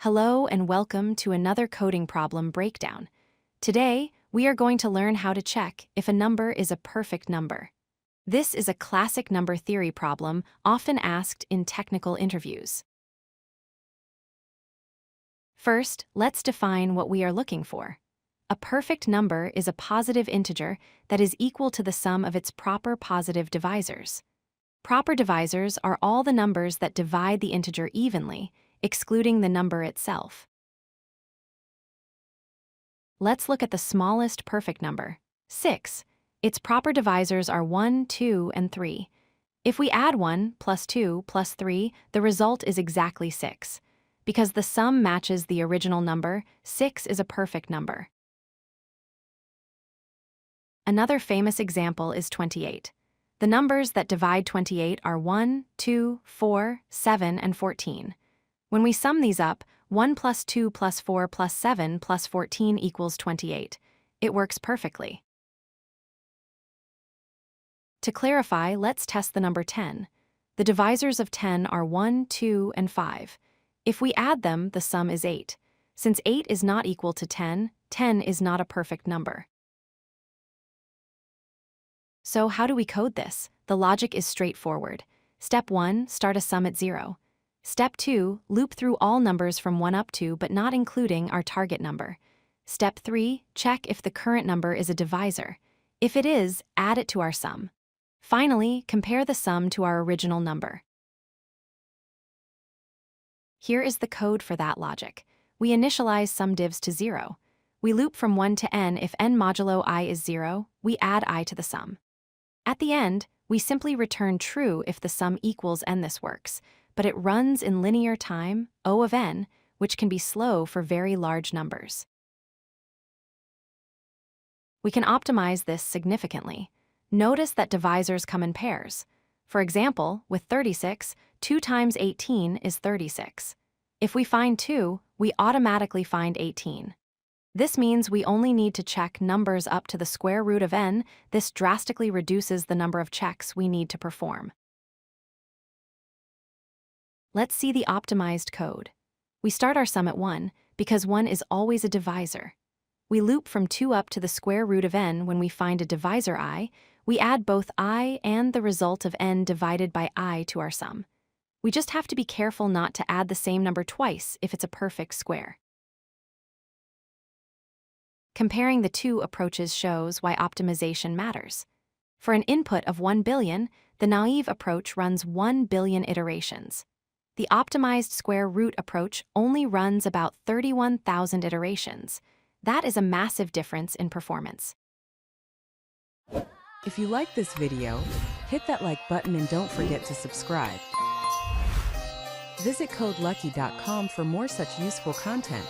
Hello and welcome to another coding problem breakdown. Today, we are going to learn how to check if a number is a perfect number. This is a classic number theory problem often asked in technical interviews. First, let's define what we are looking for. A perfect number is a positive integer that is equal to the sum of its proper positive divisors. Proper divisors are all the numbers that divide the integer evenly, excluding the number itself. Let's look at the smallest perfect number, 6. Its proper divisors are 1, 2, and 3. If we add 1 plus 2 plus 3, the result is exactly 6. Because the sum matches the original number, 6 is a perfect number. Another famous example is 28. The numbers that divide 28 are 1, 2, 4, 7, and 14. When we sum these up, 1 plus 2 plus 4 plus 7 plus 14 equals 28. It works perfectly. To clarify, let's test the number 10. The divisors of 10 are 1, 2, and 5. If we add them, the sum is 8. Since 8 is not equal to 10, 10 is not a perfect number. So how do we code this? The logic is straightforward. Step 1, start a sum at 0. Step 2, loop through all numbers from 1 up to but not including our target number. Step 3, check if the current number is a divisor. If it is, add it to our sum. Finally, compare the sum to our original number. Here is the code for that logic. We initialize SumDivs to 0. We loop from 1 to n. If n modulo I is 0, we add I to the sum. At the end, we simply return true if the sum equals n. This works, but it runs in linear time, O of n, which can be slow for very large numbers. We can optimize this significantly. Notice that divisors come in pairs. For example, with 36, 2 times 18 is 36. If we find 2, we automatically find 18. This means we only need to check numbers up to the square root of n. This drastically reduces the number of checks we need to perform. Let's see the optimized code. We start our sum at 1, because 1 is always a divisor. We loop from 2 up to the square root of n. When we find a divisor I, we add both I and the result of n divided by I to our sum. We just have to be careful not to add the same number twice if it's a perfect square. Comparing the two approaches shows why optimization matters. For an input of 1 billion, the naive approach runs 1 billion iterations. The optimized square root approach only runs about 31,000 iterations. That is a massive difference in performance. If you like this video, hit that like button and don't forget to subscribe. Visit codelucky.com for more such useful content.